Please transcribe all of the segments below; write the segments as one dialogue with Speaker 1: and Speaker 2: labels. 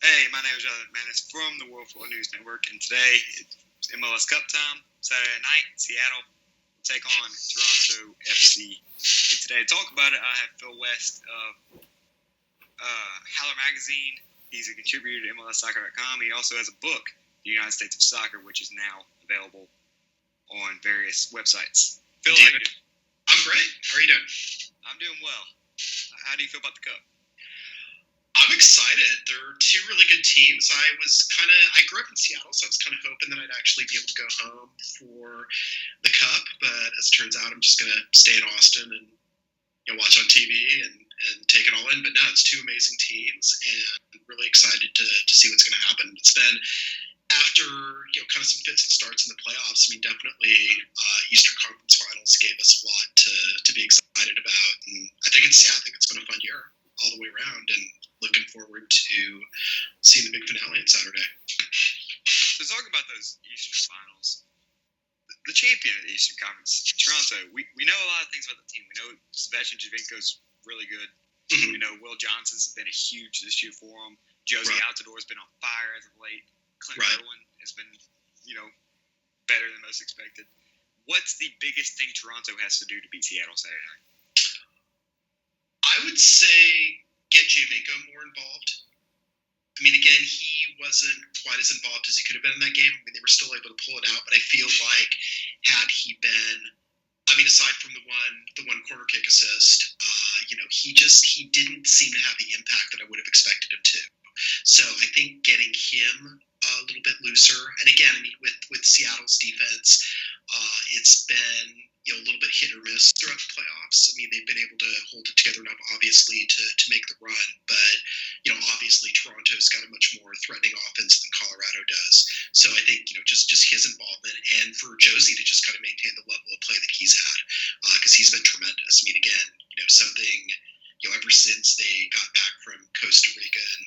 Speaker 1: Hey, my name is McManus from the World Football News Network, and today it's MLS Cup time. Saturday night, Seattle will take on Toronto FC. And today to talk about it, I have Phil West of Howler Magazine. He's a contributor to MLSsoccer.com. He also has a book, The United States of Soccer, which is now available on various websites. Phil, how you doing?
Speaker 2: I'm great. How are you doing?
Speaker 1: I'm doing well. How do you feel about the Cup?
Speaker 2: I'm excited. They're two really good teams. I grew up in Seattle, so I was kind of hoping that I'd actually be able to go home for the Cup. But as it turns out, I'm just going to stay in Austin and watch on TV and take it all in. But no, it's two amazing teams, and I'm really excited to see what's going to happen. It's been after kind of some fits and starts in the playoffs. I mean, definitely Eastern Conference Finals gave us a lot to be excited about, and I think it's been a fun year all the way around, and looking forward to seeing the big finale on Saturday.
Speaker 1: So talk about those Eastern Finals. The champion of the Eastern Conference, Toronto. We know a lot of things about the team. We know Sebastian Giovinco's really good.
Speaker 2: Mm-hmm.
Speaker 1: We know Will Johnson's been a huge this year for him. Josie Altidore has been on fire as of late. Clint Irwin has been, better than most expected. What's the biggest thing Toronto has to do to beat Seattle Saturday night?
Speaker 2: I would say get Giovinco more involved. I mean, again, he wasn't quite as involved as he could have been in that game. I mean, they were still able to pull it out, but I feel like had he been, aside from the one corner kick assist, he didn't seem to have the impact that I would have expected him to. So I think getting him a little bit looser, and again, I mean, with Seattle's defense, it's been a little bit hit or miss throughout the playoffs. I mean, they've been able to hold it together enough, obviously, to make the run. But, obviously Toronto's got a much more threatening offense than Colorado does. So I think, just his involvement, and for Josie to just kind of maintain the level of play that he's had, because he's been tremendous. I mean, again, something, ever since they got back from Costa Rica and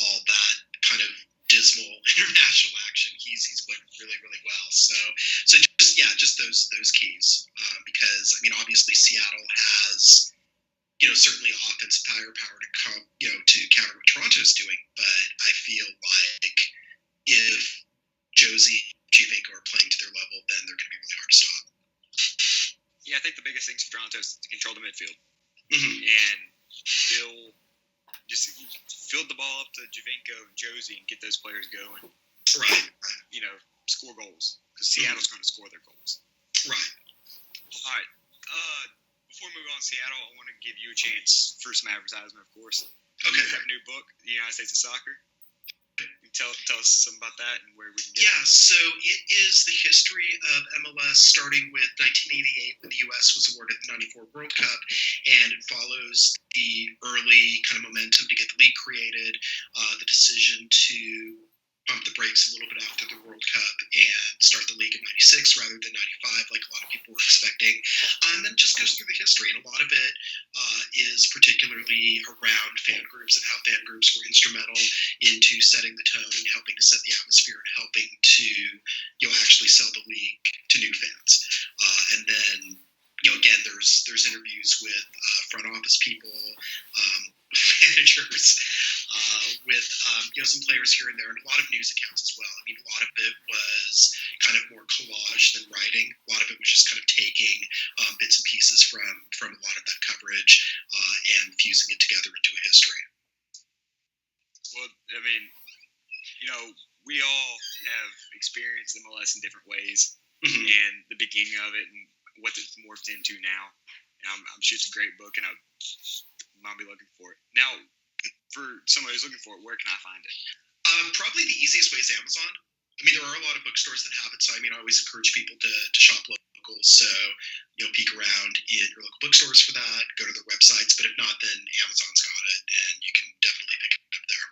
Speaker 2: all that kind of dismal international action, he's played really, really well. So just those keys, because I mean, obviously Seattle has certainly offensive power to come to counter what Toronto's doing, but I feel like if Josie and Giovinco are playing to their level, then they're going to be really hard to stop.
Speaker 1: Yeah, I think the biggest thing for Toronto is to control the midfield,
Speaker 2: mm-hmm.
Speaker 1: and just fill the ball up to Giovinco and Josie and get those players going.
Speaker 2: Right.
Speaker 1: Score goals, because Seattle's going to score their goals.
Speaker 2: Right.
Speaker 1: All right. Before we move on to Seattle, I want to give you a chance for some advertisement, of course.
Speaker 2: Okay.
Speaker 1: You have a new book, The United States of Soccer. Tell us something about that and where we can get it.
Speaker 2: Yeah, so it is the history of MLS starting with 1988 when the U.S. was awarded the 94 World Cup, and it follows the early kind of momentum to get the league created, the decision to pump the brakes a little bit after the World Cup and start the league in 96 rather than 95 like a lot of people were expecting, and then just goes through the history, and a lot of it is particularly around fan groups and how fan groups were instrumental into setting the tone and helping to set the atmosphere and helping to actually sell the league to new fans, and then again there's interviews with front office people, managers, with some players here and there, and a lot of news accounts as well. I mean, a lot of it was kind of more collage than writing. A lot of it was just kind of taking bits and pieces from a lot of that coverage and fusing it together into a history.
Speaker 1: Well, I mean, we all have experienced MLS in different ways, and the beginning of it and what it's morphed into now. I'm sure it's a great book, and I'll be looking for it. Now, for somebody who's looking for it, where can I find it?
Speaker 2: Probably the easiest way is Amazon. I mean, there are a lot of bookstores that have it, so I always encourage people to shop local. So, peek around in your local bookstores for that, go to their websites, but if not, then Amazon's got it, and you can definitely pick it up there.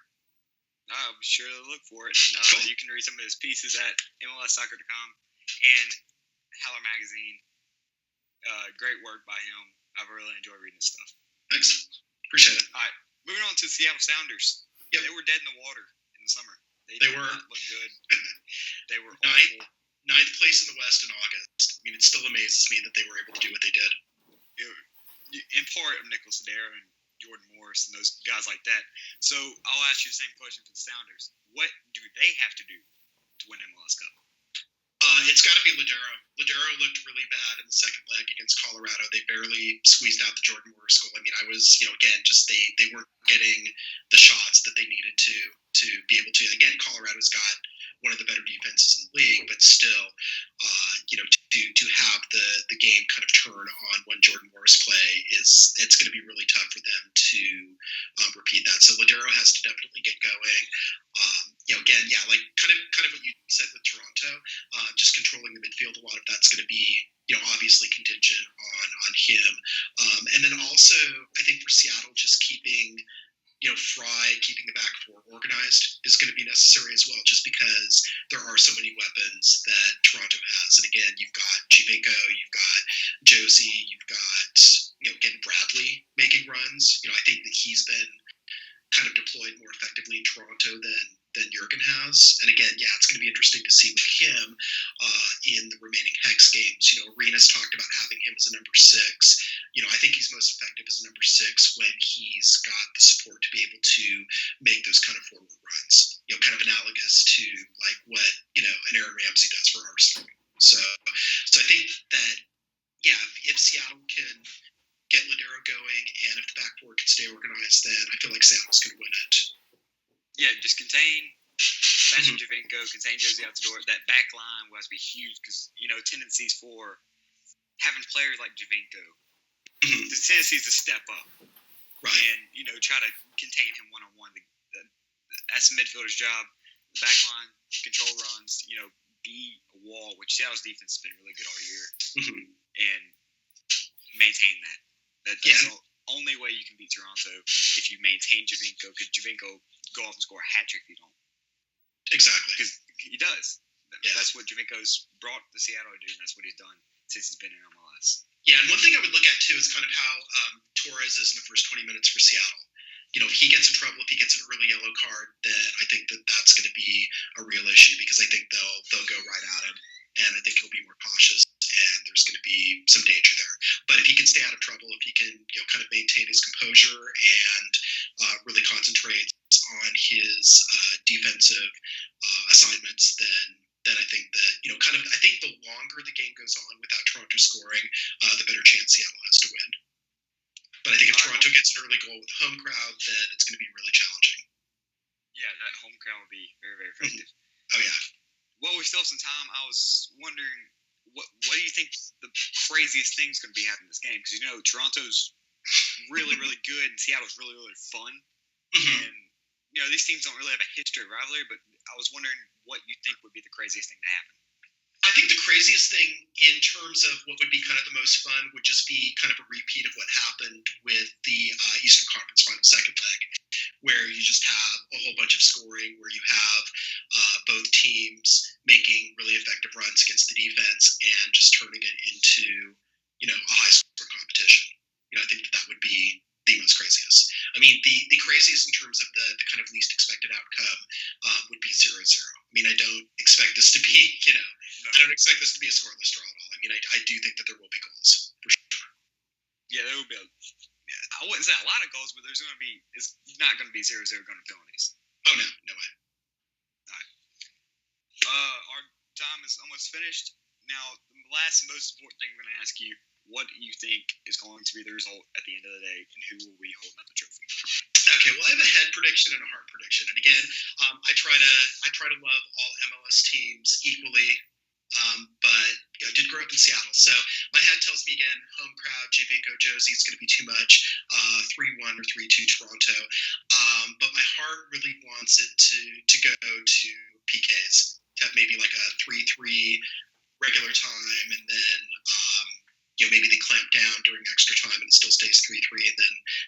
Speaker 1: I'll be sure to look for it. And
Speaker 2: cool.
Speaker 1: You can read some of his pieces at MLSsoccer.com and Howler Magazine. Great work by him. I've really enjoyed reading this stuff.
Speaker 2: Thanks. Appreciate it.
Speaker 1: All right. Moving on to the Seattle Sounders.
Speaker 2: Yep.
Speaker 1: They were dead in the water in the summer. They did not look good. They were awful.
Speaker 2: Ninth place in the West in August. I mean, it still amazes me that they were able to do what they did.
Speaker 1: In part of Nicholas Adara and Jordan Morris and those guys like that. So I'll ask you the same question for the Sounders. What do they have to do to win MLS Cup?
Speaker 2: It's got to be Ladero. Ladero looked really bad in the second leg against Colorado. They barely squeezed out the Jordan Morris goal. I mean, I was, again, just they weren't getting the shots that they needed to be able to. Again, Colorado's got one of the better defenses in the league, but still, to have the game kind of turn on when Jordan Morris play it's going to be really tough for them to repeat that. So Ladero has to definitely get going. Again, yeah, like kind of what you said with Toronto, just controlling the midfield. A lot of that's going to be obviously contingent on him, and then also I think for Seattle, just keeping Fry, keeping the back four organized is going to be necessary as well, just because there are so many weapons that Toronto has. And again, you've got Giovinco, you've got Josie, you've got again Bradley making runs. I think that he's been kind of deployed more effectively in Toronto than Jurgen has. And again, yeah, it's going to be interesting to see with him in the remaining Hex games. Arenas talked about having him as a number 6. I think he's most effective as a number 6 when he's got the support to be able to make those kind of forward runs. Kind of analogous to like what an Aaron Ramsey does for Arsenal. So I think that if Seattle can get Ladero going, and if the back four can stay organized, then I feel like Seattle's going to win it.
Speaker 1: Yeah, just contain Sebastian Giovinco, contain Josie out the door. That back line will have to be huge because, tendencies for having players like Giovinco, the tendency is to step up.
Speaker 2: Right.
Speaker 1: And, try to contain him one-on-one. That's the midfielder's job. The back line, control runs, be a wall, which Seattle's defense has been really good all year. And maintain that. That's the only way you can beat Toronto if you maintain Giovinco, because Giovinco go off and score a hat trick if you don't.
Speaker 2: Exactly.
Speaker 1: Because he does.
Speaker 2: Yeah.
Speaker 1: That's what Giovinco's brought the Seattle to do, and that's what he's done since he's been in MLS.
Speaker 2: Yeah, and one thing I would look at too is kind of how Torres is in the first 20 minutes for Seattle. If he gets in trouble, if he gets an early yellow card, then I think that's going to be a real issue, because I think they'll go right at him, and I think he'll be more cautious, and there's going to be some danger there. But if he can stay out of trouble, if he can kind of maintain his composure and really concentrate on his defensive assignments, then I think that I think the longer the game goes on without Toronto scoring, the better chance Seattle has to win. But I think if Toronto gets an early goal with the home crowd, then it's going to be really challenging.
Speaker 1: Yeah, that home crowd will be very, very effective.
Speaker 2: Oh, yeah.
Speaker 1: Well, we still have some time. I was wondering, what do you think the craziest thing's going to be happening in this game? Because, Toronto's really, really good, and Seattle's really, really fun. And, these teams don't really have a history of rivalry, but I was wondering what you think would be the craziest thing to happen.
Speaker 2: I think the craziest thing in terms of what would be kind of the most fun would just be kind of a repeat of what happened with the Eastern Conference Final second leg, where you just have a whole bunch of scoring, where you have both teams making really effective runs against the defense and just turning it into, a high-scoring competition. I think that would be the most craziest. I mean, the craziest in terms of the kind of least expected outcome would be 0-0. I mean, I don't expect this to be, I don't expect this to be a scoreless draw at all. I mean, I do think that there will be goals, for sure.
Speaker 1: Yeah, there will be I wouldn't say a lot of goals, but it's not going to be 0-0 going to penalties.
Speaker 2: Oh, no way.
Speaker 1: All right. Our time is almost finished. Now, the last and most important thing I'm going to ask you, what do you think is going to be the result at the end of the day, and who will be holding up the trophy?
Speaker 2: Okay, well, I have a head prediction and a heart prediction. And again, I try to love all MLS teams equally, but I did grow up in Seattle. So my head tells me, again, home crowd, Giovinco, Josie, it's going to be too much, 3-1 or 3-2 Toronto. But my heart really wants it to go to PKs, to have maybe like a 3-3 regular time, and then maybe they clamp down during extra time and it still stays 3-3, and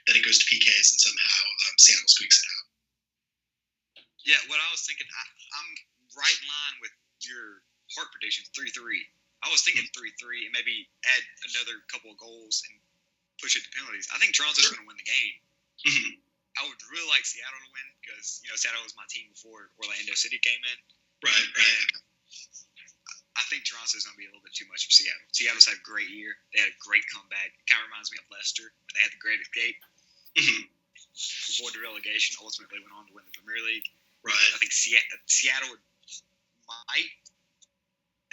Speaker 2: then it goes to PKs and somehow Seattle squeaks it out.
Speaker 1: Yeah, what I was thinking, I'm right in line with your heart prediction, 3-3. I was thinking 3-3 and maybe add another couple of goals and push it to penalties. I think Toronto's going to win the game. I would really like Seattle to win because, Seattle was my team before Orlando City came in.
Speaker 2: Right.
Speaker 1: And I think Toronto's going to be a little bit too much for Seattle. Seattle's had a great year. They had a great comeback. It kind of reminds me of Leicester, when they had the great escape.
Speaker 2: Mm-hmm.
Speaker 1: avoided relegation, ultimately went on to win the Premier League.
Speaker 2: Right.
Speaker 1: I think Seattle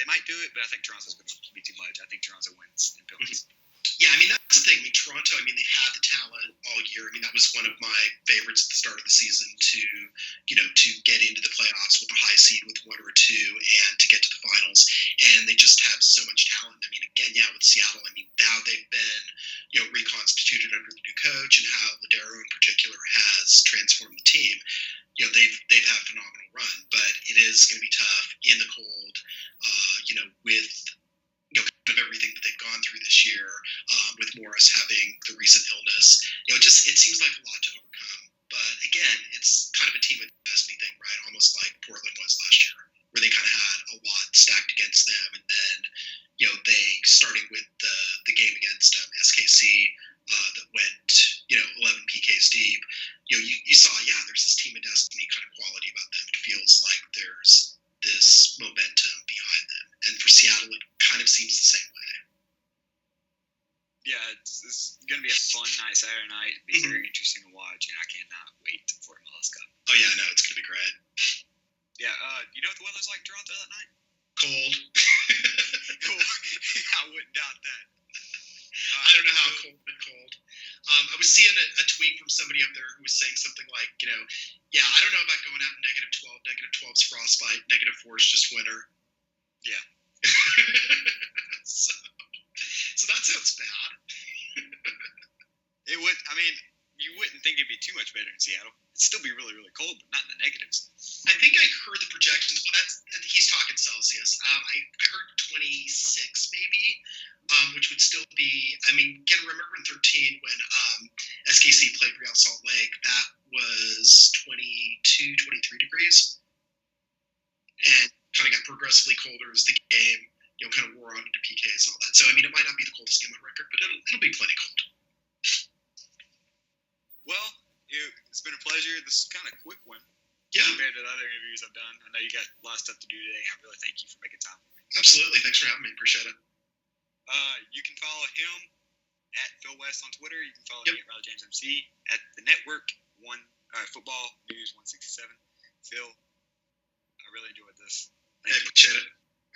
Speaker 1: might do it, but I think Toronto's going to be too much. I think Toronto wins in penalties.
Speaker 2: Mm-hmm. Yeah, I mean, that's the thing. I mean, Toronto, they had the talent all year. I mean, that was one of my favorites at the start of the season to get into the playoffs with a high seed with one or two and to get to the finals. And they just have so much talent. I mean, again, with Seattle, now they've been, reconstituted under the new coach and how Ladero in particular has transformed the team. They've had a phenomenal run, but it is going to be tough in the cold, with kind of everything that they've gone through this year, with Morris having the recent illness. It seems like a lot to overcome. But again, it's kind of a team with destiny thing, right? Almost like Portland was last year, where they kind of had a lot stacked against them, and then they starting with the game against SKC that went 11 PKs deep. You saw there's this team of destiny kind of quality about them. It feels like there's this momentum behind them, and for Seattle, it kind of seems the same way.
Speaker 1: Yeah, it's going to be a fun night Saturday night. It'll be very interesting to watch, and I cannot wait for MLS Cup.
Speaker 2: Oh yeah, no, it's going to be great.
Speaker 1: Yeah, you know what the weather's like in Toronto that night?
Speaker 2: Cold.
Speaker 1: Cool. I wouldn't doubt that.
Speaker 2: I don't know how cold, but cold. I was seeing a tweet from somebody up there who was saying something like, I don't know about going out in -12. -12 is frostbite. -4 is just winter.
Speaker 1: Yeah.
Speaker 2: So that sounds bad.
Speaker 1: It would. I mean, you wouldn't think it'd be too much better in Seattle. It'd still be really, really cold, but not in the negatives.
Speaker 2: I think I heard the projections. Well, he's talking Celsius. I heard 26 maybe, which would still be. I mean, remember in 13 when SKC played Real Salt Lake, that was 22, 23 degrees, and kind of got progressively colder as the game kind of wore on into PKs and all that. So I mean, it might not be the coldest game on record, but it'll be plenty cold.
Speaker 1: Well, it's been a pleasure. This is kind of a quick one.
Speaker 2: Yeah.
Speaker 1: Compared to the other interviews I've done. I know you got a lot of stuff to do today. I really thank you for making time for me.
Speaker 2: Absolutely. Thanks for having me. Appreciate it.
Speaker 1: You can follow him at Phil West on Twitter. You can follow me at Riley James MC at the network, Football News 167. Phil, I really enjoyed this.
Speaker 2: I appreciate it.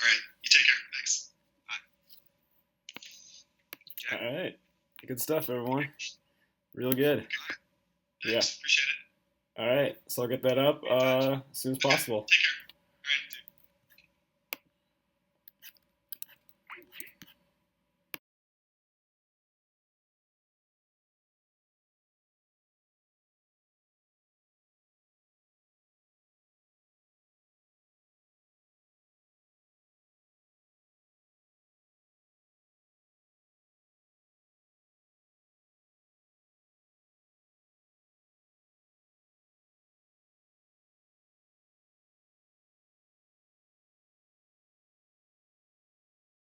Speaker 2: All right. You take care. Thanks.
Speaker 1: Bye.
Speaker 3: All right. Good stuff, everyone. Real good.
Speaker 2: Thanks.
Speaker 3: Yeah.
Speaker 2: Appreciate it.
Speaker 3: All right. So I'll get that up as soon as possible.
Speaker 2: Take care.